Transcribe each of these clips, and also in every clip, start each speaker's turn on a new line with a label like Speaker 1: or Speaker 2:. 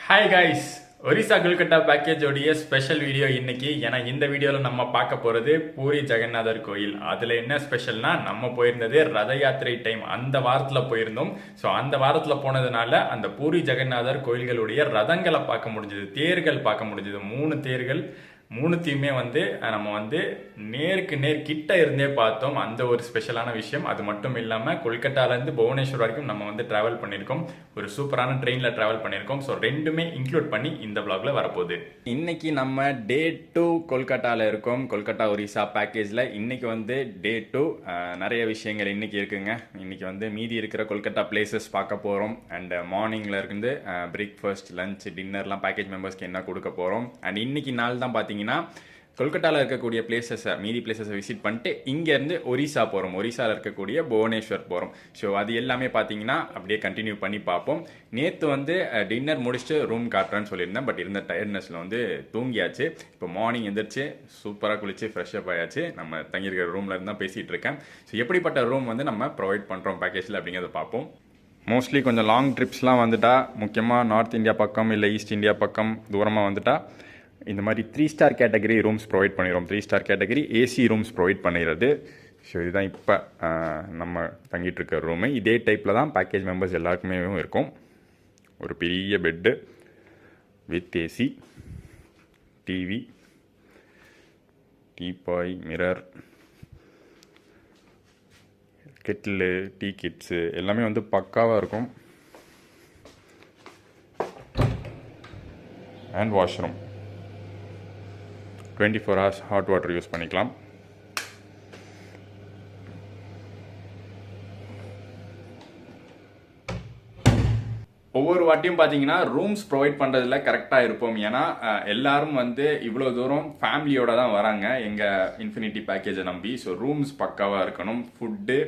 Speaker 1: Hi guys, Orissa Kolkata பேக்கேஜோடைய special video இன்னைக்கு. ஏன்னா இந்த வீடியோவில் நம்ம பார்க்க போகிறது பூரி ஜெகநாதர் கோயில். அதில் என்ன ஸ்பெஷல்னா, நம்ம போயிருந்தது ரத யாத்திரை டைம், அந்த வாரத்தில் போயிருந்தோம். ஸோ அந்த வாரத்தில் போனதுனால அந்த பூரி ஜெகநாதர் கோயில்களுடைய ரதங்களை பார்க்க முடிஞ்சது, தேர்கள் பார்க்க முடிஞ்சது. 3 தேர்கள், மூணுத்தையுமே நம்ம நேருக்கு நேர் கிட்ட இருந்தே பார்த்தோம். அந்த ஒரு ஸ்பெஷலான விஷயம். அது மட்டும் இல்லாமல் கொல்கட்டாலேருந்து புவனேஸ்வர் வரைக்கும் நம்ம ட்ராவல் பண்ணியிருக்கோம். ஒரு சூப்பரான ட்ரெயினில் ட்ராவல் பண்ணியிருக்கோம். ஸோ ரெண்டுமே இன்க்ளூட் பண்ணி இந்த vlogல வரப்போகுது. இன்னைக்கு நம்ம டே 2 கொல்கட்டாவில் இருக்கோம். கொல்கட்டா ஒரிசா பேக்கேஜில் இன்னைக்கு டே 2. நிறைய விஷயங்கள் இன்னைக்கு இருக்குங்க. இன்னைக்கு மீதி இருக்கிற கொல்கட்டா பிளேசஸ் பார்க்க போகிறோம். அண்ட் மார்னிங்கில் இருந்து பிரேக்ஃபாஸ்ட், லஞ்ச், டின்னர்லாம் பேக்கேஜ் மெம்பர்ஸ்க்கு என்ன கொடுக்க போகிறோம். அண்ட் இன்னைக்கு நாள் தான் பார்த்தீங்கன்னா கொல்கட்டாவில் இருக்கக்கூடிய மீதி பிளேசஸை விசிட் பண்ணிட்டு இங்கேருந்து ஒரிசா போகிறோம். ஒரிசாவில் இருக்கக்கூடிய புவனேஸ்வர் போகிறோம். ஸோ அது எல்லாமே பார்த்தீங்கன்னா அப்படியே கண்டினியூ பண்ணி பார்ப்போம். நேற்று டின்னர் முடிச்சுட்டு ரூம் காட்டுறேன்னு சொல்லியிருந்தேன். பட் இருந்த டயர்ட்னஸில் தூங்கியாச்சு. இப்போ மார்னிங் எந்திரிச்சு சூப்பராக குளிச்சு ஃப்ரெஷ்அப் ஆயாச்சு. நம்ம தங்கியிருக்கிற ரூமில் இருந்தால் பேசிகிட்டு இருக்கேன். ஸோ எப்படிப்பட்ட ரூம் நம்ம ப்ரொவைட் பண்ணுறோம் பேக்கேஜில் அப்படிங்கிறத பார்ப்போம். மோஸ்ட்லி கொஞ்சம் லாங் ட்ரிப்ஸ்லாம் முக்கியமாக நார்த் இந்தியா பக்கம் இல்லை ஈஸ்ட் இந்தியா பக்கம் தூரமாக இந்த மாதிரி 3 ஸ்டார் கேட்டகரி ரூம்ஸ் ப்ரொவைட் பண்ணிடுறோம். 3 star category AC rooms provide பண்ணிடுறது. ஸோ இதுதான் இப்போ நம்ம தங்கிட்டு இருக்க ரூமு. இதே டைப்பில் தான் பேக்கேஜ் மெம்பர்ஸ் எல்லாருக்குமே இருக்கும். ஒரு பெரிய bed with AC, TV, teapoy, mirror, kettle, tea kits எல்லாமே பக்காவாக இருக்கும். And washroom 24 hours hot water use பண்ணிக்கலாம். ஒவ்வொரு வாட்டியும் பார்த்தீங்கன்னா ரூம்ஸ் ப்ரொவைட் பண்ணுறதுல கரெக்டாக இருப்போம். ஏன்னா எல்லாரும் இவ்வளோ தூரம் ஃபேமிலியோட தான் வராங்க எங்கள் இன்ஃபினிட்டி பேக்கேஜை நம்பி. ஸோ ரூம்ஸ் பக்காவாக இருக்கணும். ஃபுட்டு,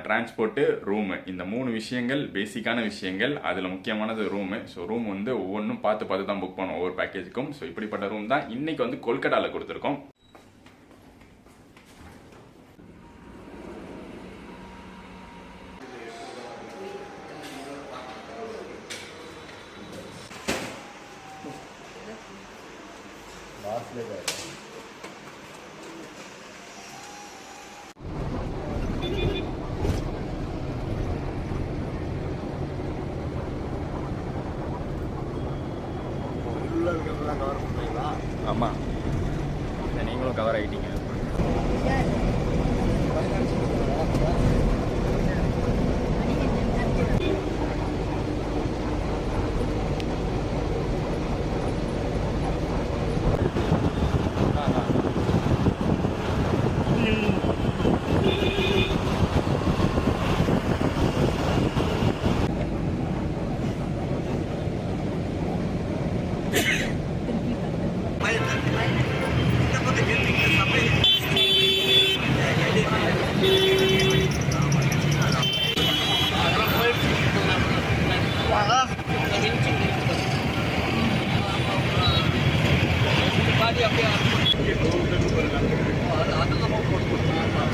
Speaker 1: டிரான்ஸ்போர்ட்டு, ரூமு, இந்த 3 விஷயங்கள் பேசிக்கான விஷயங்கள். அதில் முக்கியமானது ரூமு. ஸோ ரூம் ஒவ்வொன்றும் பார்த்து தான் புக் பண்ணுவோம் ஒவ்வொரு பேக்கேஜுக்கும். ஸோ இப்படிப்பட்ட ரூம் தான் இன்னைக்கு கொல்கட்டாவில் கொடுத்துருக்கோம். ஆமாம், நீங்களும் கவர் ஆகிட்டீங்க.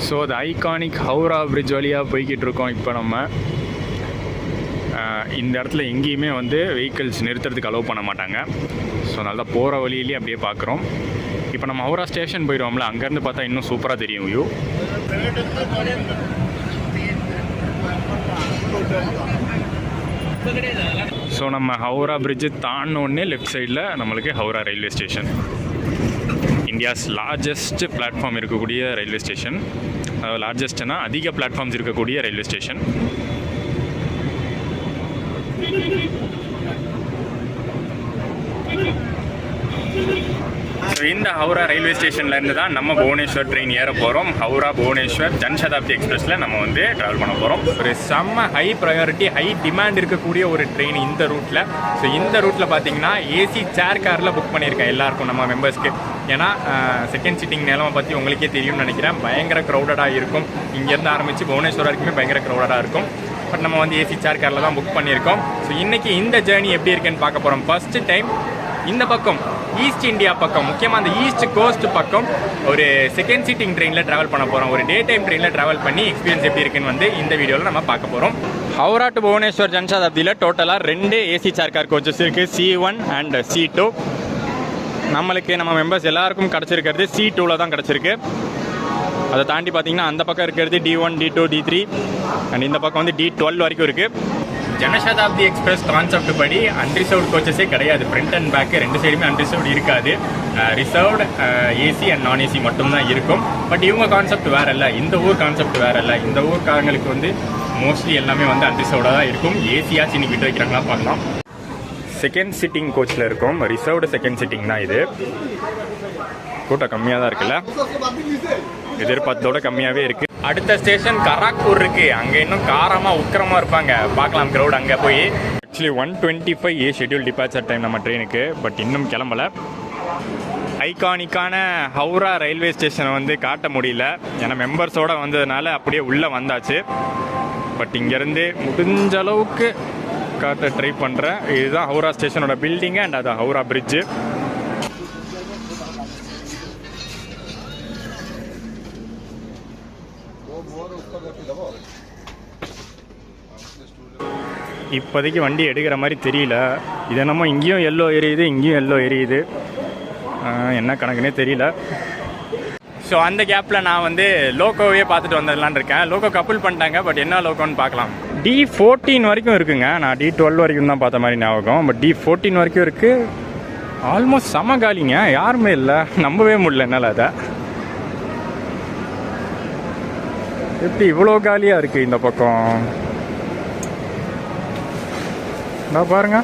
Speaker 1: ஸோ அது ஐகானிக் ஹவுரா பிரிட்ஜ் வழியாக போய்கிட்டு இருக்கோம். இப்போ நம்ம இந்த இடத்துல எங்கேயுமே வெஹிக்கிள்ஸ் நிறுத்துறதுக்கு அலோவ் பண்ண மாட்டாங்க. ஸோ நல்லா போகிற வழியிலேயே அப்படியே பார்க்குறோம். இப்போ நம்ம ஹவுரா ஸ்டேஷன் போயிடுவோம்ல, அங்கேருந்து பார்த்தா இன்னும் சூப்பராக தெரியும் வியூ. ஸோ நம்ம ஹவுரா பிரிட்ஜு தாண்டினோடனே லெஃப்ட் சைடில் நம்மளுக்கு Howrah railway station, India's largest platform இருக்கக்கூடிய ரயில்வே ஸ்டேஷன். லார்ஜஸ்ட்னா அதிக பிளாட்ஃபார்ம்ஸ் இருக்கக்கூடிய ரயில்வே ஸ்டேஷன். ஸோ இந்த ஹவுரா ரயில்வே ஸ்டேஷன்லேருந்து தான் நம்ம புவனேஸ்வர் ட்ரெயின் ஏற போகிறோம். ஹவுரா புவனேஸ்வர் ஜன்சதாப்தி எக்ஸ்பிரஸில் நம்ம ட்ராவல் பண்ண போகிறோம். ஒரு செம்ம ஹை ப்ரையாரிட்டி, ஹை டிமாண்ட் இருக்கக்கூடிய ஒரு ட்ரெயின் இந்த ரூட்டில். ஸோ இந்த ரூட்டில் பார்த்தீங்கன்னா ஏசி சேர் காரில் புக் பண்ணியிருக்கேன் எல்லாருக்கும், நம்ம மெம்பர்ஸ்க்கு. ஏன்னா செகண்ட் சிட்டிங் நிலமை பற்றி உங்களுக்கே தெரியும்னு நினைக்கிறேன். பயங்கர க்ரௌடடாக இருக்கும். இங்கேருந்து ஆரம்பித்து புவனேஸ்வர் வரைக்குமே பயங்கர க்ரௌடடாக இருக்கும். பட் நம்ம ஏசி சேர் காரில் தான் புக் பண்ணியிருக்கோம். ஸோ இன்றைக்கி இந்த ஜேர்னி எப்படி இருக்குன்னு பார்க்க போகிறோம். ஃபஸ்ட்டு டைம் இந்த பக்கம் ஈஸ்ட் இந்தியா பக்கம், முக்கியமாக அந்த ஈஸ்ட் கோஸ்ட் பக்கம் ஒரு செகண்ட் சீட்டிங் ட்ரெயினில் ட்ராவல் பண்ண போகிறோம். ஒரு டே டைம் ட்ரெயினில் ட்ராவல் பண்ணி எக்ஸ்பீரியன்ஸ் எப்படி இருக்குன்னு வந்து இந்த வீடியோவில் நம்ம பார்க்க போகிறோம். ஹவுரா டு புவனேஸ்வர் ஜன்சதாப்தியில் டோட்டலாக 2 ஏசி சேர் கார் கோச்சஸ் இருக்குது, C1 அண்ட் C2. நம்மளுக்கு நம்ம மெம்பர்ஸ் எல்லாருக்கும் கிடச்சிருக்கிறது C2ல தான் கிடச்சிருக்கு. அதை தாண்டி பார்த்தீங்கன்னா அந்த பக்கம் இருக்கிறது D1, D2, D3 அண்ட் இந்த பக்கம் வந்து D12 வரைக்கும் இருக்குது. ஜனசதாப்தி எக்ஸ்பிரஸ் கான்செப்ட் படி அன்ரிசர்வ்டு கோச்சஸே கிடையாது. ஃப்ரண்ட் அண்ட் பேக்கு 2 சைடுமே அன்ரிசர்வ்டு இருக்காது. ரிசர்வ்டு ஏசி அண்ட் நான் ஏசி மட்டும்தான் இருக்கும். பட் இவங்க கான்செப்ட் வேற இல்லை, இந்த ஊர் கான்செப்ட் வேற இல்லை. இந்த ஊர்க்காரங்களுக்கு வந்து மோஸ்ட்லி எல்லாமே வந்து அன்ரிசர்வ்டாக தான் இருக்கும். ஏசியாச்சு இன்னைக்கு விட்டு வைக்கிறாங்களா பார்க்கலாம். செகண்ட் சிட்டிங் கோச்சில் இருக்கும், ரிசர்வ்டு செகண்ட் சிட்டிங் தான் இது. கூட்டம் கம்மியாக தான் இருக்குல்ல, எதிர்பார்த்ததோட கம்மியாகவே இருக்குது. அடுத்த ஸ்டேஷன் கராக்பூர் இருக்குது. அங்கே இன்னும் காரமாக உக்கிரமாக இருப்பாங்க, பார்க்கலாம் க்ரௌட் அங்கே போய். ஆக்சுவலி 1:25 ஷெட்யூல் டிபார்ச்சர் டைம் நம்ம ட்ரெயினுக்கு, பட் இன்னும் கிளம்பலை. ஐகானிக்கான ஹவுரா ரயில்வே ஸ்டேஷனை வந்து காட்ட முடியல, ஏன்னா மெம்பர்ஸோடு வந்ததுனால அப்படியே உள்ளே வந்தாச்சு. பட் இங்கேருந்து முடிஞ்ச அளவுக்கு காட்ட ட்ரை பண்ணுறேன். இதுதான் ஹவுரா ஸ்டேஷனோட பில்டிங்கு அண்ட் அது ஹவுரா பிரிட்ஜு. இப்போதைக்கு வண்டி எடுக்கிற மாதிரி தெரியல. இது என்னமோ இங்கேயும் எல்லோ எரியுது, இங்கேயும் எல்லோ எரியுது, என்ன கணக்குன்னே தெரியல. ஸோ அந்த கேப்பில் நான் வந்து லோகோவே பார்த்துட்டு வந்துடலான் இருக்கேன். லோகோ கப்புள் பண்ணிட்டாங்க, பட் என்ன லோகோன்னு பார்க்கலாம். D14 வரைக்கும் இருக்குங்க. நான் D12 வரைக்கும் தான் பார்த்த மாதிரி ஞாபகம், பட் D14 வரைக்கும் இருக்குது. ஆல்மோஸ்ட் சமகாலிங்க, யாருமே இல்லை, நம்பவே முடியல என்னால். அதை எப்படி இவ்வளோ காலியாக இருக்குது இந்த பக்கம்? நான் பாருங்க,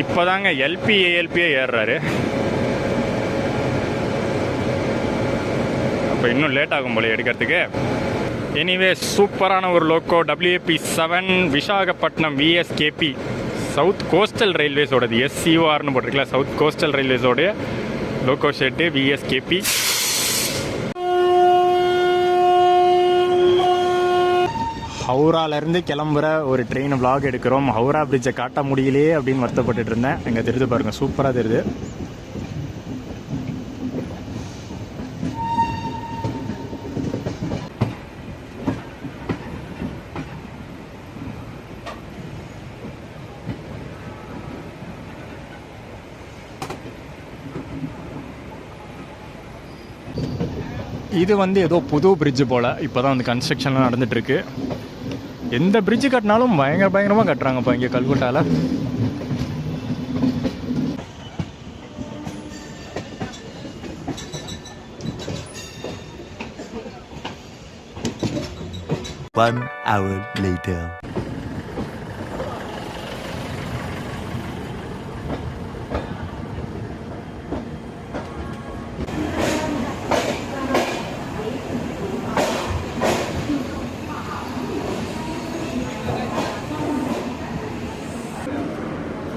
Speaker 1: இப்போதாங்க LPA ஏறுறாரு. அப்போ இன்னும் லேட் ஆகும் போல எடுக்கிறதுக்கு. எனிவே சூப்பரான ஒரு loco, WAP7 Visakhapatnam VSKP south coastal ரயில்வேஸோடது. SCORனு போட்டிருக்கல, சவுத் கோஸ்டல் ரயில்வேஸோடைய லோக்கோ ஷெட்டு VSKP. ஹவுராலேருந்து கிளம்புற ஒரு ட்ரெயின் vlog எடுக்கிறோம். ஹவுரா பிரிட்ஜை காட்ட முடியலையே அப்படின்னு வருத்தப்பட்டு இருந்தேன். எங்கே தெரியுது பாருங்கள், சூப்பராக தெரியுது. இது வந்து ஏதோ புது பிரிட்ஜு போல், இப்போ தான் வந்து கன்ஸ்ட்ரக்ஷன்லாம் நடந்துகிட்ருக்கு. எந்த பிரிட்ஜு கட்டினாலும் பயங்கரமாக கட்டுறாங்கப்பா இங்கே கல்கட்டாவில்.
Speaker 2: One hour later.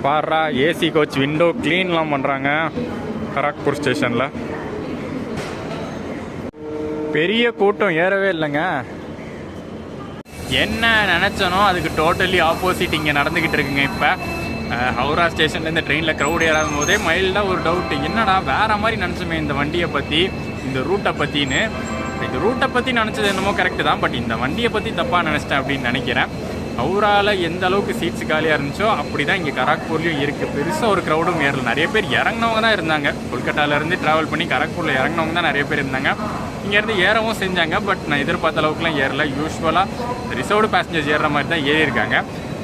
Speaker 1: பாரா ஏசி கோச் விண்டோ க்ளீன்லாம் பண்ணுறாங்க கராக்பூர் ஸ்டேஷனில். பெரிய கூட்டம் ஏறவே இல்லைங்க. என்ன நினச்சனோ அதுக்கு டோட்டலி ஆப்போசிட் இங்கே நடந்துக்கிட்டு இருக்குங்க. இப்போ ஹவுரா ஸ்டேஷன்லேருந்து ட்ரெயினில் க்ரௌட் ஏறாதும் போதே மைல்டாக ஒரு டவுட், என்னடா வேறு மாதிரி நினச்சோமே இந்த வண்டியை பற்றி, இந்த ரூட்டை பற்றின்னு. இந்த ரூட்டை பற்றி நினச்சது என்னமோ கரெக்டு தான், பட் இந்த வண்டியை பற்றி தப்பாக நினச்சிட்டேன் அப்படின்னு நினைக்கிறேன். ஹவுராவில் எந்த அளவுக்கு சீட்ஸ் காலியாக இருந்துச்சோ அப்படி தான் இங்கே கராக்பூர்லேயும் இருக்குது. பெருசாக ஒரு க்ரௌடும் ஏறல, நிறைய பேர் இறங்கினவங்க தான் இருந்தாங்க. கொல்கட்டாவிலேருந்து ட்ராவல் பண்ணி கராக்பூரில் இறங்கினவங்க தான் நிறைய பேர் இருந்தாங்க. இங்கேருந்து ஏறவும் செஞ்சாங்க, பட் நான் எதிர்பார்த்த அளவுக்குலாம் ஏறல. யூஸ்வலாக ரிசர்வ்டு பேசஞ்சர்ஸ் ஏறுற மாதிரி தான் ஏறியிருக்காங்க.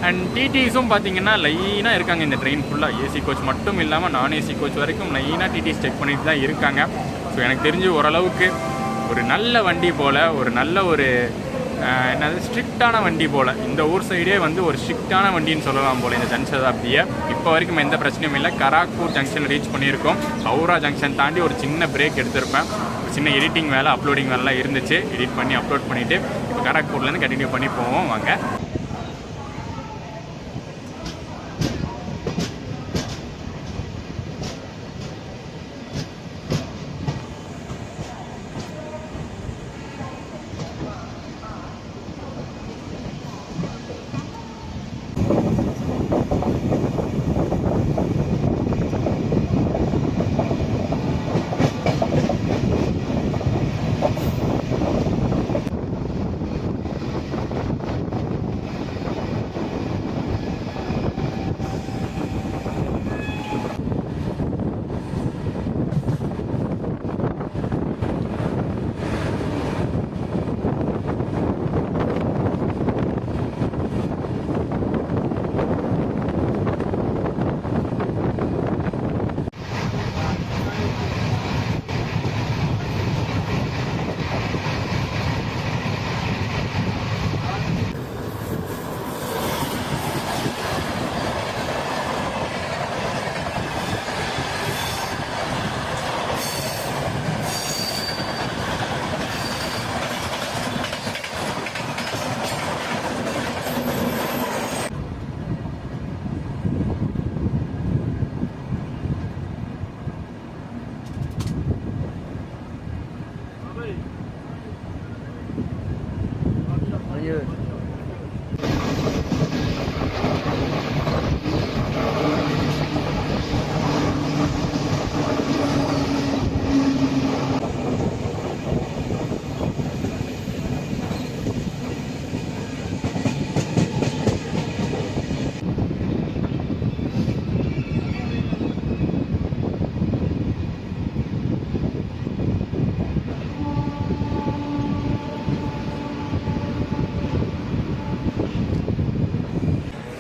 Speaker 1: அண்ட் டிடிஸும் பார்த்தீங்கன்னா லைனாக இருக்காங்க இந்த ட்ரெயின் ஃபுல்லாக. ஏசி கோச் மட்டும் இல்லாமல் நான் ஏசி கோச் வரைக்கும் லைனாக டிடிஸ் செக் பண்ணிட்டு தான் இருக்காங்க. ஸோ எனக்கு தெரிஞ்சு ஓரளவுக்கு ஒரு நல்ல வண்டி போல், ஒரு நல்ல ஒரு என்னது ஸ்ட்ரிக்டான வண்டி போல், இந்த ஊர் சைடே வந்து ஒரு ஸ்ட்ரிக்டான வண்டின்னு சொல்லலாம் போல் இந்த ஜன்சதாப்தியை. இப்போ வரைக்கும் எந்த பிரச்சனையும் இல்லை. கராக்பூர் ஜங்ஷன் ரீச் பண்ணியிருக்கோம். ஹவுரா ஜங்ஷன் தாண்டி ஒரு சின்ன பிரேக் எடுத்திருப்பேன். ஒரு சின்ன எடிட்டிங் வேலை, அப்லோடிங் வேலைலாம் இருந்துச்சு. எடிட் பண்ணி அப்லோட் பண்ணிவிட்டு இப்போ கராக்பூர்லேருந்து கண்டினியூ பண்ணி போவோம் வாங்க.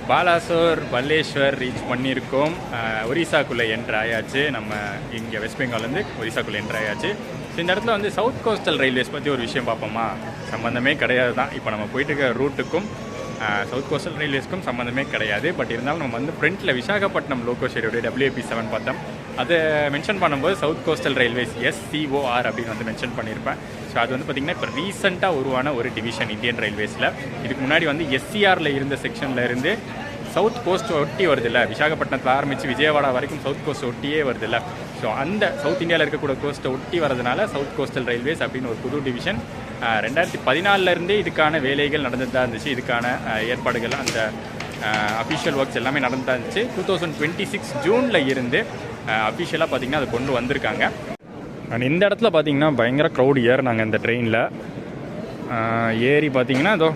Speaker 1: பாலாசோர் பல்லேஸ்வர் ரீச் பண்ணியிருக்கோம். ஒரிசாக்குள்ளே என்ட்ரு ஆயாச்சு. நம்ம இங்கே வெஸ்ட் பெங்கால்லேருந்து ஒரிசாக்குள்ளே என்ட்ரு ஆயாச்சு. ஸோ இந்த இடத்துல வந்து சவுத் கோஸ்டல் ரயில்வேஸ் பற்றி ஒரு விஷயம் பார்ப்போமா. சம்மந்தமே கிடையாது தான். இப்போ நம்ம போயிட்டு இருக்க ரூட்டுக்கும் சவுத் கோஸ்டல் ரயில்வேஸ்க்கும் சம்மந்தமே கிடையாது. பட் இருந்தாலும் நம்ம வந்து ஃப்ரண்ட்டில் விசாகப்பட்டினம் லோக்கோ ஷேடோடைய WAP7 பார்த்தோம். அதை மென்ஷன் பண்ணும்போது சவுத் கோஸ்டல் ரயில்வேஸ் SCOR அப்படின்னு வந்து மென்ஷன் பண்ணியிருப்பேன். ஸோ அது வந்து பார்த்திங்கன்னா இப்போ ரீசெண்டாக உருவான ஒரு டிவிஷன் இந்தியன் ரயில்வேஸில். இதுக்கு முன்னாடி வந்து SCRல இருந்த செக்ஷனில் இருந்து சவுத் கோஸ்ட் ஒட்டி வருது இல்லை, விசாகப்பட்டினத்தில் ஆரம்பித்து விஜயவாடா வரைக்கும் சவுத் கோஸ்ட் ஒட்டியே வருது இல்லை. ஸோ அந்த சவுத் இந்தியாவில் இருக்கக்கூடிய கோஸ்ட்டை ஒட்டி வரதுனால சவுத் கோஸ்டல் ரயில்வேஸ் அப்படின்னு ஒரு புது டிவிஷன் 2014 இதுக்கான வேலைகள் நடந்துட்டு தான் இருந்துச்சு. இதுக்கான ஏற்பாடுகள் அந்த அஃபிஷியல் ஒர்க்ஸ் எல்லாமே நடந்து தான் இருந்துச்சு. 2026 ஜூனில் இருந்து அஃபிஷியலாக பார்த்திங்கன்னா அதை கொண்டு வந்திருக்காங்க. அண்ட் இந்த இடத்துல பார்த்திங்கன்னா பயங்கர க்ரௌட் ஏறினாங்க இந்த ட்ரெயினில். ஏறி பார்த்திங்கன்னா அதோ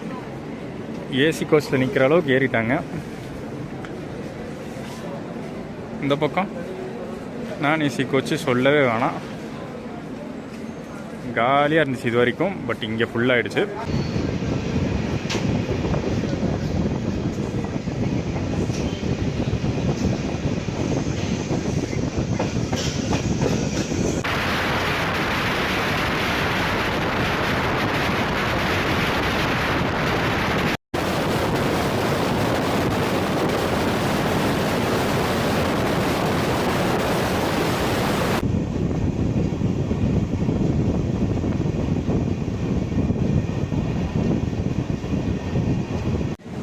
Speaker 1: ஏசி கோச்சில் நிற்கிற அளவுக்கு ஏறிட்டாங்க. இந்த பக்கம் நான் ஏசி கோச்சு சொல்லவே வேணாம், காலியாக இருந்துச்சு இது வரைக்கும். பட் இங்கே ஃபுல்லாகிடுச்சு.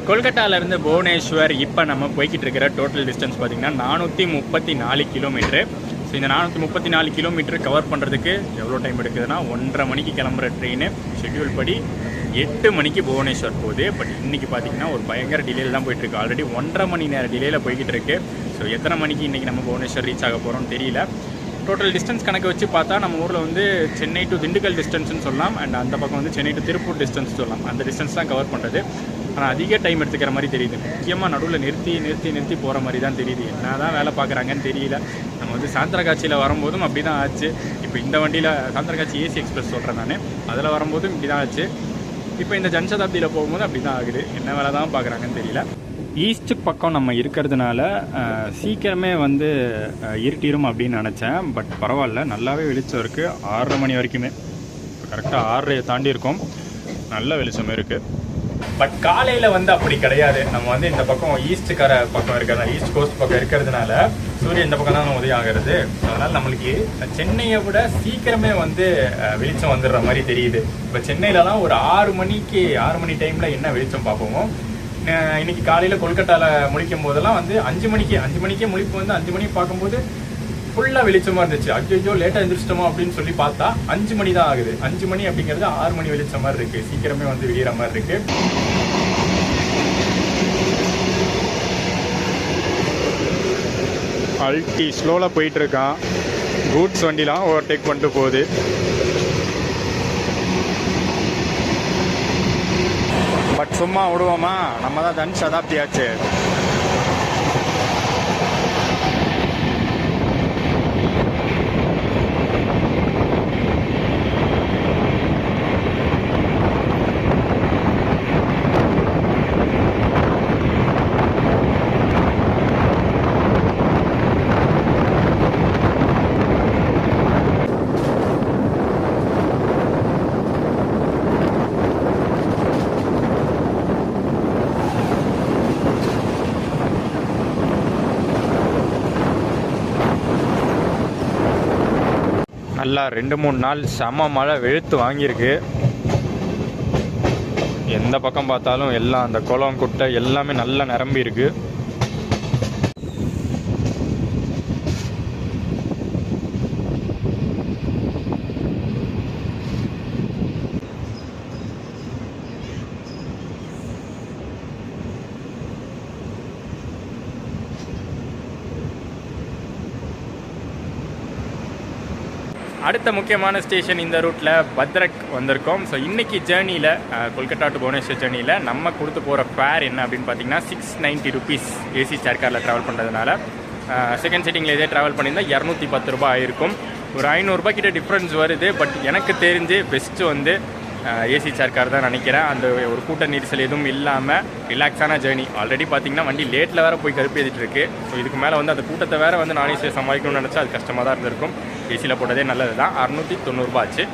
Speaker 1: கொல்கட்டாவிலேருந்து புவனேஸ்வர் இப்போ நம்ம போய்கிட்டு இருக்கிற டோட்டல் டிஸ்டன்ஸ் பார்த்திங்கன்னா 434 கிலோமீட்ரு. ஸோ இந்த 434 கிலோமீட்டர் கவர் பண்ணுறதுக்கு எவ்வளோ டைம் எடுக்குதுன்னா 1:30 மணிக்கு கிளம்புற ட்ரெயின் ஷெட்யூல் படி 8 மணிக்கு புவனேஸ்வர் போகுது. பட் இன்றைக்கி பார்த்திங்கன்னா ஒரு பயங்கர டிலேயில் தான் போயிட்டுருக்கு. ஆல்ரெடி 1.5 மணி நேரம் டிலேயில் போய்கிட்டு இருக்கு. ஸோ எத்தனை மணிக்கு இன்றைக்கி நம்ம புவனேஸ்வர் ரீச் ஆக போகிறோம்னு தெரியல. டோட்டல் டிஸ்டன்ஸ் கணக்கு வச்சு பார்த்தா நம்ம ஊரில் வந்து சென்னை டு திண்டுக்கல் டிஸ்டன்ஸ்னு சொல்லலாம். அண்ட் அந்த பக்கம் வந்து சென்னை டு திருப்பூர் டிஸ்டன்ஸ் சொல்லலாம். அந்த டிஸ்டன்ஸ் தான் கவர் பண்ணுறது. ஆனால் அதிக டைம் எடுத்துக்கிற மாதிரி தெரியுது. முக்கியமாக நடுவில் நிறுத்தி போகிற மாதிரி தான் தெரியுது. என்ன தான் வேலை பார்க்குறாங்கன்னு தெரியல. நம்ம வந்து சாந்திரகாட்சியில் வரும்போதும் அப்படி தான் ஆச்சு. இப்போ இந்த வண்டியில் சாந்திரகாட்சி ஏசி எக்ஸ்பிரஸ் சொல்கிறேன் நான், அதில் வரும்போதும் இப்படி தான் ஆச்சு. இப்போ இந்த ஜன்சதாப்தியில் போகும்போது அப்படி தான் ஆகுது. என்ன வேலை தான் பார்க்குறாங்கன்னு தெரியல. ஈஸ்ட் பக்கம் நம்ம இருக்கிறதுனால சீக்கிரமே வந்து இருட்டிடும் அப்படின்னு நினச்சேன். பட் பரவாயில்ல, நல்லாவே வெளிச்சம் இருக்குது. 6:30 மணி வரைக்குமே கரெக்டாக 6:30 தாண்டி இருக்கும். நல்ல வெளிச்சமே இருக்குது. பட் காலையில் வந்து அப்படி கிடையாது. நம்ம வந்து இந்த பக்கம் ஈஸ்ட்டுக்கார பக்கம் இருக்கிறதுனால, ஈஸ்ட் கோஸ்ட் பக்கம் இருக்கிறதுனால சூரியன் இந்த பக்கம் தான் உதயம் ஆகிறது. அதனால் நம்மளுக்கு சென்னையை விட சீக்கிரமே வந்து வெளிச்சம் வந்துடுற மாதிரி தெரியுது. இப்போ சென்னையிலலாம் ஒரு 6 மணி டைமில் என்ன வெளிச்சம் பார்ப்போமோ, இன்னைக்கு காலையில் கொல்கட்டாவில் முழிக்கும் போதெல்லாம் வந்து 5 மணிக்கே முழிப்பு வந்து 5 மணிக்கு பார்க்கும்போது ஃபுல்லாக வெளிச்சமாக இருந்துச்சு. ஐயோ லேட்டாக எழுந்திரிச்சிட்டோமோ அப்படின்னு சொல்லி பார்த்தா 5 மணி தான் ஆகுது. 5 மணி அப்படிங்கிறது 6 மணி வெளிச்சம் மாதிரி இருக்குது. சீக்கிரமே வந்து விடிகிற மாதிரி இருக்குது. அல்டி ஸ்லோவில் போயிட்டுருக்கான். கூட்ஸ் வண்டிலாம் ஓவர்டேக் பண்ணிட்டு போகுது. பட் சும்மா விடுவோமா, நம்ம தான் தன் சதாப்தியாச்சு. நல்லா 2-3 நாள் செம மழை வெளுத்து வாங்கியிருக்கு. எந்த பக்கம் பார்த்தாலும் எல்லாம் அந்த குளம் குட்டை எல்லாமே நல்லா நிரம்பி இருக்கு. அடுத்த முக்கியமான ஸ்டேஷன் இந்த ரூட்டில் பத்ரக் வந்திருக்கோம். ஸோ இன்றைக்கி ஜேர்னியில் கொல்கட்டா டு புவனேஸ்வர் ஜேர்னியில் நம்ம கொடுத்து போகிற ஃபேர் என்ன அப்படின்னு பார்த்தீங்கன்னா 690 rupees ஏசி சேர் காரில் ட்ராவல் பண்ணுறதுனால. செகண்ட் சீட்டிங்கில் இதே ட்ராவல் பண்ணியிருந்தால் 210 ரூபாய் ஆயிருக்கும். ஒரு 500 ரூபாய் கிட்ட டிஃப்ரென்ஸ் வருது. பட் எனக்கு தெரிஞ்சு பெஸ்ட்டு வந்து ஏசி சேர் கார் தான் நினைக்கிறேன். அந்த ஒரு கூட்ட நெரிசல் எதுவும் இல்லாமல் ரிலாக்ஸான ஜேர்னி. ஆல்ரெடி பார்த்தீங்கன்னா வண்டி லேட்டில் வேறு போய் கருப்பு ஏற்றிட்டு இருக்கு. ஸோ இதுக்கு மேலே வந்து அந்த கூட்டத்தை வேறு வந்து நானே சமாளிக்கணும்னு நினச்சா அது கஷ்டமாக தான் இருந்திருக்கும். ஏசியில் போட்டதே நல்லது தான். 690 ஆச்சு.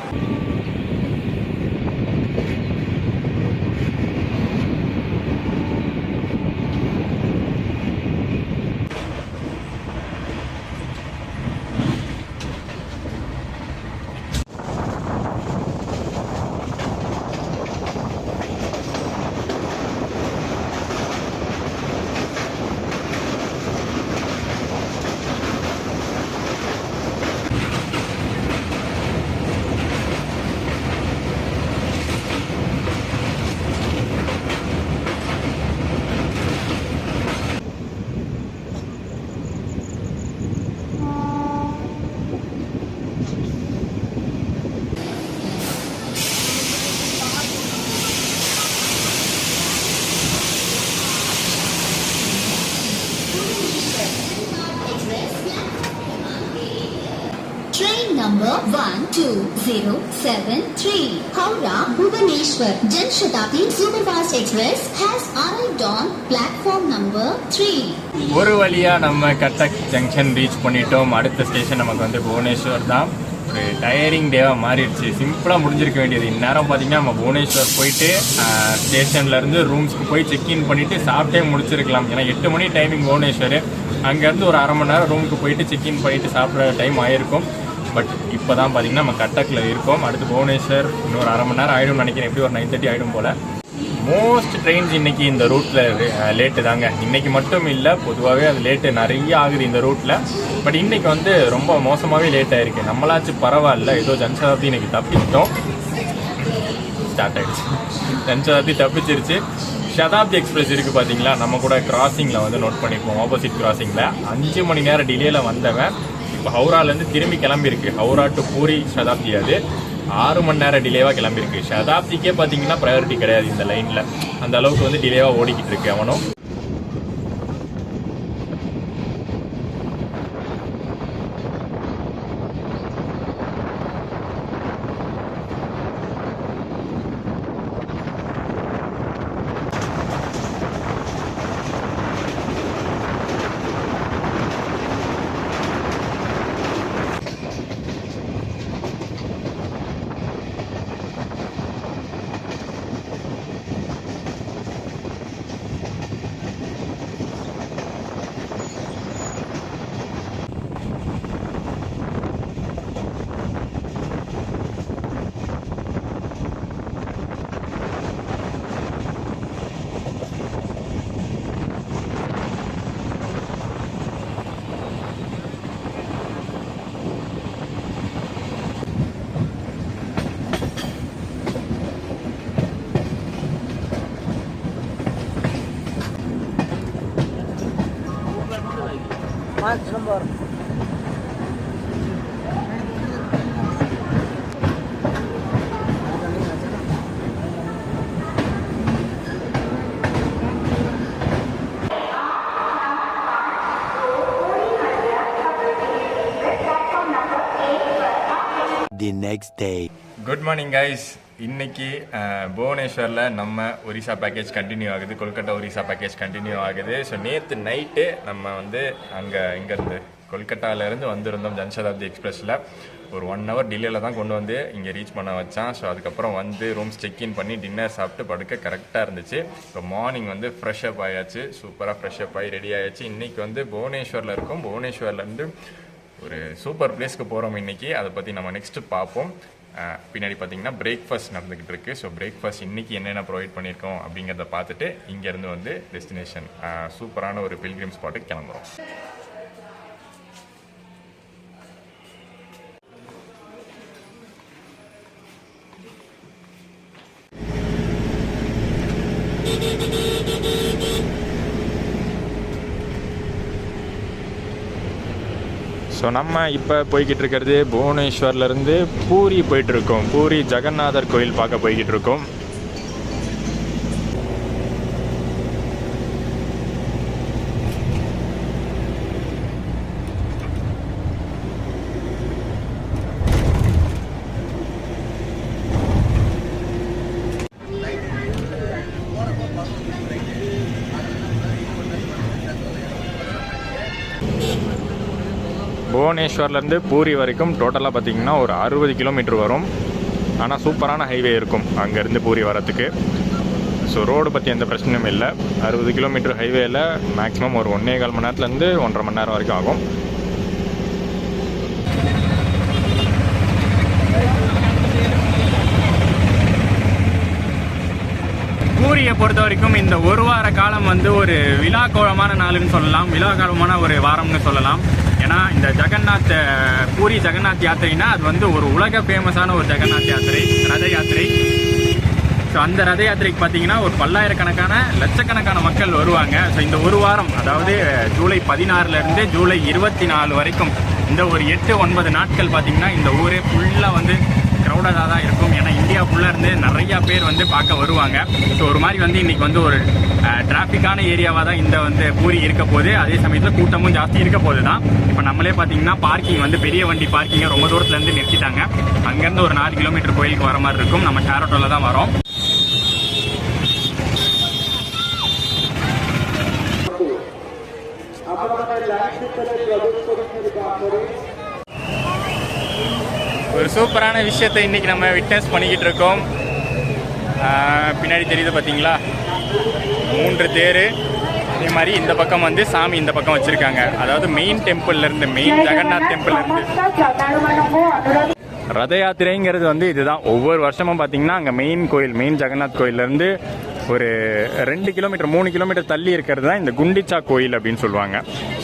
Speaker 3: Train number 12073 Howrah Bhubaneswar Jan Shatabdi Superfast Express has arrived on platform number 3.
Speaker 1: ஒரு வழியாக நம்ம கட்டக் ஜங்ஷன் ரீச் பண்ணிட்டோம். அடுத்த ஸ்டேஷன் நமக்கு வந்து புவனேஸ்வர் தான். ஒரு டயரிங் டேவாக மாறிடுச்சு. சிம்பிளாக முடிஞ்சிருக்க வேண்டியது. இந்நேரம் பார்த்தீங்கன்னா நம்ம புவனேஸ்வர் போயிட்டு ஸ்டேஷன்லேருந்து ரூம்ஸ்க்கு போய் செக்இன் பண்ணிவிட்டு சாப்பிட்டே முடிச்சிருக்கலாம். ஏன்னா 8 மணி டைமிங் புவனேஸ்வர். அங்கேருந்து ஒரு அரை மணி நேரம் ரூமுக்கு போயிட்டு செக்இன் பண்ணிவிட்டு சாப்பிட்ற டைம் ஆயிருக்கும். பட் இப்போ தான் பார்த்தீங்கன்னா நம்ம கட்டக்கில் இருக்கோம். அடுத்து புவனேஸ்வர் இன்னொரு அரை மணி நேரம் ஆகிடும்னு நினைக்கிறேன். எப்படி ஒரு 9:30 ஆகிடும் போல். மோஸ்ட் ட்ரெயின்ஸ் இன்றைக்கி இந்த ரூட்டில் லேட்டு தாங்க. இன்றைக்கி மட்டும் இல்லை, பொதுவாகவே அது லேட்டு நிறைய ஆகுது இந்த ரூட்டில். பட் இன்றைக்கி வந்து ரொம்ப மோசமாகவே லேட் ஆகிருக்கு. நம்மளாச்சும் பரவாயில்ல, ஏதோ ஜன்சதாப்தி இன்றைக்கி தப்பிச்சிட்டோம். ஸ்டார்ட் ஆகிடுச்சு. ஜன்சதாப்தி தப்பிச்சிருச்சு. சதாப்தி எக்ஸ்பிரஸ் இருக்குது பார்த்தீங்களா, நம்ம கூட கிராசிங்கில் வந்து நோட் பண்ணிப்போம். ஆப்போசிட் கிராசிங்கில் 5 மணி நேரம் டிலேயில் வந்தவன் இப்போ ஹவுராலேருந்து திரும்பி கிளம்பியிருக்கு. ஹவுரா டு பூரி சதாப்தி அது 6 மணி நேரம் டிலேவாக கிளம்பியிருக்கு. சதாப்திக்கே பார்த்தீங்கன்னா ப்ரையாரிட்டி கிடையாது இந்த லைனில். அந்த அளவுக்கு வந்து டிலேவாக ஓடிக்கிட்டு இருக்கு அவனும்.
Speaker 2: The next day.
Speaker 1: Good morning guys. இன்னைக்கு புவனேஸ்வரில் நம்ம ஒரிசா பேக்கேஜ் கண்டினியூ ஆகுது. கொல்கட்டா ஒரிசா பேக்கேஜ் கண்டினியூ ஆகுது. ஸோ நேற்று நைட்டு நம்ம வந்து இங்கேருந்து கொல்கட்டாவிலேருந்து வந்திருந்தோம் ஜன்சதாப்தி எக்ஸ்பிரஸில். ஒரு 1 hour டிலேயில் தான் கொண்டு வந்து இங்கே ரீச் பண்ண வச்சான். ஸோ அதுக்கப்புறம் வந்து ரூம்ஸ் செக்இன் பண்ணி டின்னர் சாப்பிட்டு படுக்க கரெக்டாக இருந்துச்சு. இப்போ மார்னிங் வந்து ஃப்ரெஷ்அப் ஆயாச்சு. சூப்பராக ஃப்ரெஷ்அப் ஆகி ரெடி ஆயாச்சு. இன்றைக்கி வந்து புவனேஸ்வரில் இருக்கோம். புவனேஸ்வர்லேருந்து ஒரு சூப்பர் பிளேஸ்க்கு போகிறோம் இன்றைக்கி. அதை பற்றி நம்ம நெக்ஸ்ட்டு பார்ப்போம். பின்னாடி பார்த்தீங்கன்னா பிரேக்ஃபாஸ்ட் நடந்துக்கிட்டு இருக்குது. ஸோ பிரேக்ஃபாஸ்ட் இன்றைக்கி என்னென்ன ப்ரொவைட் பண்ணியிருக்கோம் அப்படிங்கிறத பார்த்துட்டு இங்கேருந்து வந்து டெஸ்டினேஷன் சூப்பரான ஒரு பில்கிரிம் ஸ்பாட்டுக்கு கிளம்புறோம். ஸோ நம்ம இப்போ போய்கிட்டு இருக்கிறது புவனேஸ்வர்லேருந்து பூரி போயிட்டுருக்கோம். பூரி ஜெகநாதர் கோயில் பார்க்க போய்கிட்டு இருக்கோம். புவனேஸ்வர்லேருந்து பூரி வரைக்கும் டோட்டலாக பார்த்திங்கன்னா ஒரு 60 கிலோமீட்டர் வரும். ஆனால் சூப்பரான ஹைவே இருக்கும் அங்கேருந்து பூரி வரத்துக்கு. ஸோ ரோடு பற்றி எந்த பிரச்சனையும் இல்லை. 60 கிலோமீட்டர் ஹைவேயில் மேக்ஸிமம் ஒரு 1.25 மணி நேரத்துலேருந்து 1.5 மணி நேரம் வரைக்கும் ஆகும். பூரியை பொறுத்த வரைக்கும் இந்த ஒரு வார காலம் வந்து ஒரு விழாக்கோலமான நாளுன்னு சொல்லலாம், விழாக்காலமான ஒரு வாரம்னு சொல்லலாம். ஏன்னா இந்த ஜெகநாத் பூரி ஜெகநாத் யாத்திரைனா அது வந்து ஒரு உலக ஃபேமஸான ஒரு ஜெகநாத் யாத்திரை, ரத யாத்திரை. ஸோ அந்த ரத யாத்திரைக்கு பார்த்தீங்கன்னா ஒரு பல்லாயிரக்கணக்கான லட்சக்கணக்கான மக்கள் வருவாங்க. ஸோ இந்த ஒரு வாரம், அதாவது ஜூலை 16லேருந்து ஜூலை 24 வரைக்கும் இந்த ஒரு 8-9 நாட்கள் பார்த்தீங்கன்னா இந்த ஊரே ஃபுல்லாக வந்து க்ரௌடடாக தான் இருக்கும். ஏன்னா இந்தியா ஃபுல்லாக இருந்து நிறையா பேர் வந்து பார்க்க வருவாங்க. ஸோ ஒரு மாதிரி வந்து இன்றைக்கி வந்து ஒரு டிராஃபிக்கான ஏரியாவாக தான் இந்த வந்து பூரி இருக்க போகுது. அதே சமயத்தில் கூட்டமும் ஜாஸ்தி இருக்க போது தான். இப்போ நம்மளே பார்த்தீங்கன்னா பார்க்கிங் வந்து பெரிய வண்டி பார்க்கிங்கை ரொம்ப தூரத்துலேருந்து நிறுத்திட்டாங்க. அங்கேருந்து ஒரு 4 கிலோமீட்டர் கோயிலுக்கு வர மாதிரி இருக்கும். நம்ம ஷேர் ஆட்டோவில் தான் வரோம். ஒரு சூப்பரான விஷயத்தை இன்றைக்கி நம்ம விட்னஸ் பண்ணிக்கிட்டு இருக்கோம். பின்னாடி தெரியுது பார்த்தீங்களா, 3 தேர். அதே மாதிரி இந்த பக்கம் வந்து சாமி இந்த பக்கம் வச்சுருக்காங்க. அதாவது மெயின் டெம்பிள்லேருந்து, மெயின் ஜெகநாத் டெம்பிள்லேருந்து ரத யாத்திரைங்கிறது வந்து இதுதான். ஒவ்வொரு வருஷமும் பார்த்தீங்கன்னா அங்கே மெயின் கோயில், மெயின் ஜெகநாத் கோயிலேருந்து ஒரு 2 கிலோமீட்டர் 3 கிலோமீட்டர் தள்ளி இருக்கிறது தான் இந்த குண்டிச்சா கோயில் அப்படின்னு சொல்லுவாங்க.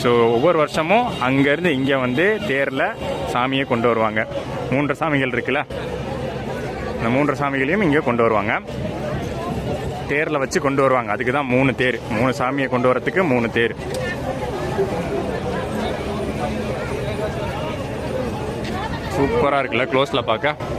Speaker 1: ஸோ ஒவ்வொரு வருஷமும் அங்கேருந்து இங்கே வந்து தேரில் சாமியை கொண்டு வருவாங்க. 3 சாமிகள் இருக்குல்ல, இந்த 3 சாமிகளையும் இங்கே கொண்டு வருவாங்க. தேரில் வச்சு கொண்டு வருவாங்க. அதுக்கு தான் 3 தேர், 3 சாமியை கொண்டு வரத்துக்கு 3 தேர். சூப்பராக இருக்குல்ல க்ளோஸில் பார்க்க.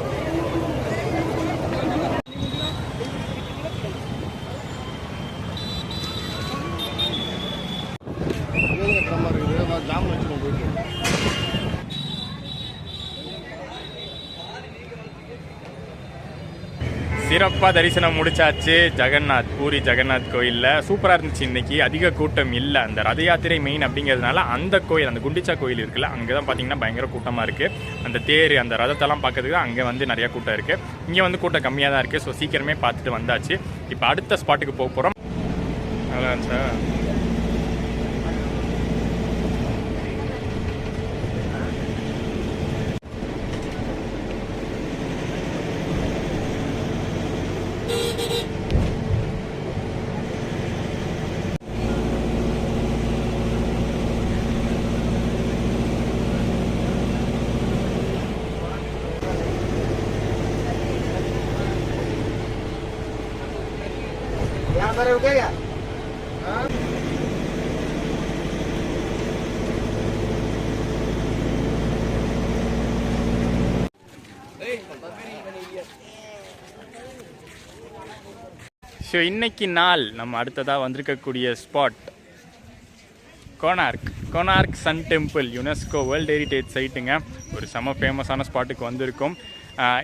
Speaker 1: சிறப்பாக தரிசனம் முடிச்சாச்சு ஜெகநாத், பூரி ஜெகநாத் கோயிலில். சூப்பராக இருந்துச்சு. இன்றைக்கி அதிக கூட்டம் இல்லை. அந்த ரத யாத்திரை மெயின் அப்படிங்கிறதுனால அந்த கோயில், அந்த குண்டிச்சா கோயில் இருக்குல்ல, அங்கே தான் பார்த்தீங்கன்னா பயங்கர கூட்டமாக இருக்குது. அந்த தேர், அந்த ரதத்தெல்லாம் பார்க்கறதுக்கு அங்கே வந்து நிறையா கூட்டம் இருக்குது. இங்கே வந்து கூட்டம் கம்மியாக தான் இருக்குது. ஸோ சீக்கிரமே பார்த்துட்டு வந்தாச்சு. இப்போ அடுத்த ஸ்பாட்டுக்கு போக போகிறோம். நல்லா இருந்துச்சா? ஸோ இன்னைக்கு நாள் நம்ம அடுத்ததாக வந்திருக்கக்கூடிய spot Konark sun temple, UNESCO world heritage சைட்டுங்க. ஒரு செம ஃபேமஸான ஸ்பாட்டுக்கு வந்திருக்கோம்.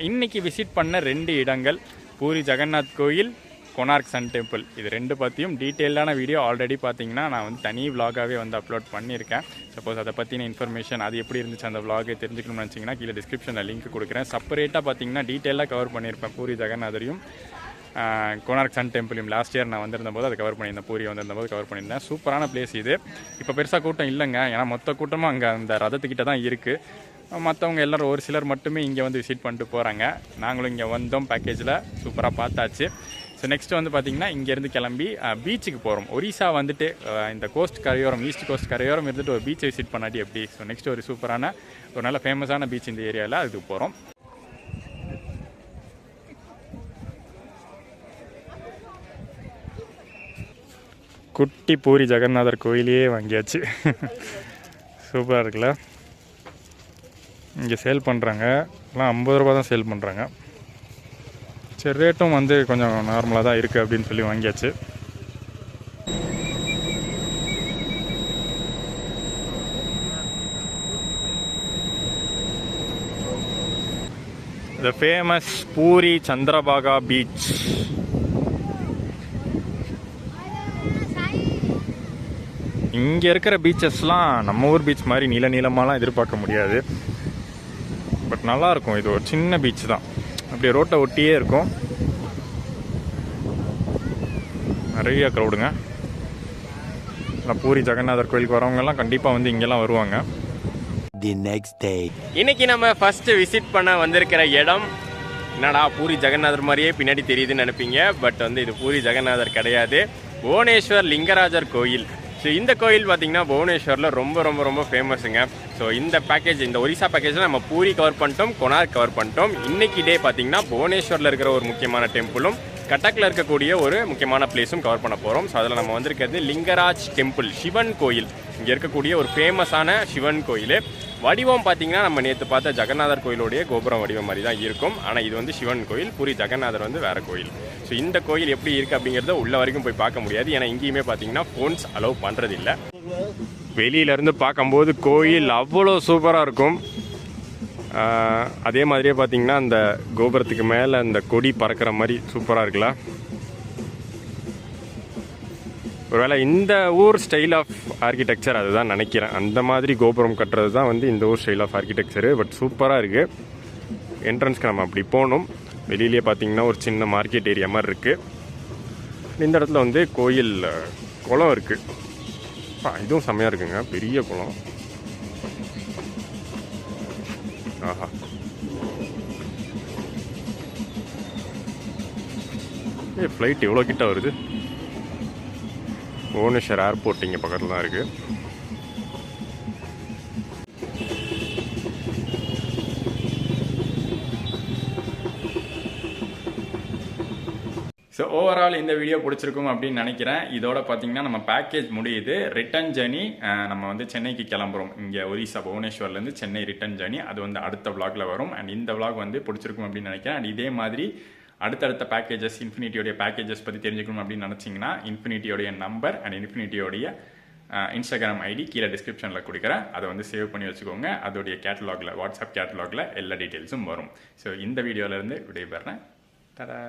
Speaker 1: இன்றைக்கி விசிட் பண்ண 2 இடங்கள் பூரி ஜெகநாத் கோயில், கோனார்க் சன் டெம்பிள். இது 2 பற்றியும் டீட்டெயிலான வீடியோ ஆல்ரெடி பார்த்தீங்கன்னா நான் வந்து தனி விலாகாகவே வந்து அப்லோட் பண்ணியிருக்கேன். சப்போஸ் அதை பற்றின இன்ஃபர்மேஷன் அது எப்படி இருந்துச்சு அந்த விலாகை தெரிஞ்சுக்கணும்னு நினச்சிங்கன்னா கீழே டிஸ்கிரிப்ஷனில் லிங்க் கொடுக்குறேன். செப்பரேட்டாக பார்த்தீங்கன்னா டீட்டெயிலாக கவர் பண்ணியிருப்பேன். பூரி ஜெகநாதரையும் கோனார்க் சன் டெம்பிளையும் லாஸ்ட் இயர் நான் வந்திருந்த போது அதை கவர் பண்ணியிருந்தேன். பூரி வந்திருந்த போது கவர் பண்ணியிருந்தேன். சூப்பரான பிளேஸ் இது. இப்போ பெருசாக கூட்டம் இல்லைங்க, ஏன்னா மொத்த கூட்டமும் அங்கே அந்த ரதத்துக்கிட்ட தான் இருக்குது. மற்றவங்க எல்லோரும் ஒரு சிலர் மட்டுமே இங்கே வந்து விசிட் பண்ணிட்டு போகிறாங்க. நாங்களும் இங்கே வந்தோம், பேக்கேஜில் சூப்பராக பார்த்தாச்சு. ஸோ நெக்ஸ்ட் வந்து பார்த்திங்கன்னா இங்கேருந்து கிளம்பி பீச்சுக்கு போகிறோம். ஒரிசா வந்துட்டு இந்த கோஸ்ட் கரையோரம், ஈஸ்ட் கோஸ்ட் கரையோரம் இருந்துட்டு ஒரு பீச்சை விசிட் பண்ணாட்டி எப்படி? ஸோ நெக்ஸ்ட் ஒரு சூப்பரான ஒரு நல்ல ஃபேமஸான பீச் இந்த ஏரியாவில், அதுக்கு போகிறோம். குட்டி பூரி ஜெகநாதர் கோயிலே வாங்கியாச்சு. சூப்பராக இருக்குல்ல. இங்கே சேல் பண்ணுறாங்க, எல்லாம் 50 ரூபா தான் சேல் பண்ணுறாங்க. சரி, ரேட்டும் வந்து கொஞ்சம் நார்மலாக தான் இருக்குது அப்படின்னு சொல்லி வாங்கியாச்சு. The famous Puri Chandrabhaga beach. இங்கே இருக்கிற பீச்சஸ்லாம் நம்ம ஊர் பீச் மாதிரி நீளமாலாம் எதிர்பார்க்க முடியாது. பட் நல்லாயிருக்கும். இது ஒரு சின்ன பீச் தான், அப்படியே ரோட்டை ஒட்டியே இருக்கும். நிறைய க்ரௌடுங்க. பூரி ஜெகநாதர் கோயிலுக்கு வரவங்கெல்லாம் கண்டிப்பாக வந்து இங்கெல்லாம் வருவாங்க.
Speaker 2: The next day.
Speaker 4: இன்னைக்கு நம்ம ஃபர்ஸ்ட் விசிட் பண்ண வந்திருக்கிற இடம் என்னடா பூரி ஜெகநாதர் மாதிரியே பின்னாடி தெரியுதுன்னு நினைப்பீங்க. பட் வந்து இது பூரி ஜெகநாதர் கிடையாது, புவனேஸ்வர் லிங்கராஜர் கோயில். ஸோ இந்த கோயில் பார்த்தீங்கன்னா புவனேஸ்வரில் ரொம்ப ரொம்ப ரொம்ப ஃபேமஸுங்க. ஸோ இந்த பேக்கேஜ், இந்த ஒரிசா பேக்கேஜில் நம்ம பூரி கவர் பண்ணிட்டோம், கொனார்க் கவர் பண்ணிட்டோம். இன்னைக்கு டே பார்த்தீங்கன்னா புவனேஸ்வரில் இருக்கிற ஒரு முக்கியமான டெம்பிளும் கட்டக்கில் இருக்கக்கூடிய ஒரு முக்கியமான பிளேஸும் கவர் பண்ண போகிறோம். ஸோ அதில் நம்ம வந்திருக்கிறது லிங்கராஜ் டெம்பிள், சிவன் கோயில். இங்கே இருக்கக்கூடிய ஒரு ஃபேமஸான சிவன் கோயில். வடிவம் பார்த்தீங்கன்னா நம்ம நேற்று பார்த்த ஜெகநாதர் கோயிலுடைய கோபுரம் வடிவம் மாதிரி தான் இருக்கும். ஆனால் இது வந்து சிவன் கோயில், பூரி ஜெகநாதர் வந்து வேறு கோயில். ஸோ இந்த கோயில் எப்படி இருக்குது அப்படிங்கிறத உள்ள வரைக்கும் போய் பார்க்க முடியாது. ஏன்னா இங்கேயுமே பார்த்தீங்கன்னா ஃபோன்ஸ் அலோவ் பண்ணுறதில்லை. வெளியிலேருந்து பார்க்கும்போது கோயில் அவ்வளோ சூப்பராக இருக்கும். அதே மாதிரியே பார்த்தீங்கன்னா அந்த கோபுரத்துக்கு மேலே அந்த கொடி பறக்கிற மாதிரி சூப்பராக இருக்குல்ல. ஒருவேளை இந்த ஊர் ஸ்டைல் ஆஃப் ஆர்கிடெக்சர் அதுதான் நினைக்கிறேன். அந்த மாதிரி கோபுரம் கட்டுறது தான் வந்து இந்த ஊர் ஸ்டைல் ஆஃப் ஆர்கிடெக்சரு. பட் சூப்பராக இருக்குது. என்ட்ரன்ஸ்க்கு நம்ம அப்படி போகணும். வெளியிலே பார்த்தீங்கன்னா ஒரு சின்ன மார்க்கெட் ஏரியா மாதிரி இருக்குது. இந்த இடத்துல வந்து கோயில் குளம் இருக்குது. இதுவும் செம்மையாக இருக்குங்க, பெரிய குளம். ஆஹா, ஃப்ளைட் எவ்வளோ கிட்ட வருது. புவனேஸ்வர் ஏர்போர்ட் இங்கே பக்கத்தில் தான் இருக்குது.
Speaker 1: ஸோ ஓவரால் இந்த வீடியோ பிடிச்சிருக்கும் அப்படின்னு நினைக்கிறேன். இதோட பார்த்தீங்கன்னா நம்ம பேக்கேஜ் முடியுது. ரிட்டன் ஜேர்னி நம்ம வந்து சென்னைக்கு கிளம்புறோம். இங்கே ஒரிசா புவனேஸ்வர்லேருந்து சென்னை ரிட்டன் ஜேர்னி. அது வந்து அடுத்த vlogல வரும். அண்ட் இந்த vlog வந்து பிடிச்சிருக்கும் அப்படின்னு நினைக்கிறேன். அண்ட் இதே மாதிரி அடுத்தடுத்த பேக்கேஜஸ், இன்ஃபினிட்டியோடைய பேக்கேஜஸ் பற்றி தெரிஞ்சுக்கணும் அப்படின்னு நினச்சிங்கன்னா இன்ஃபினிட்டியோடைய நம்பர் அண்ட் இன்ஃபினிட்டியோடைய இன்ஸ்டாகிராம் ஐடி கீழே டிஸ்கிரிப்ஷனில் கொடுக்குறேன். அதை வந்து சேவ் பண்ணி வச்சுக்கோங்க. அதோடைய கேட்டலாகில், வாட்ஸ்அப் கேட்டலாகில் எல்லா டீட்டெயில்ஸும் வரும். ஸோ இந்த வீடியோவிலேருந்து விடைபெறேன். தடா.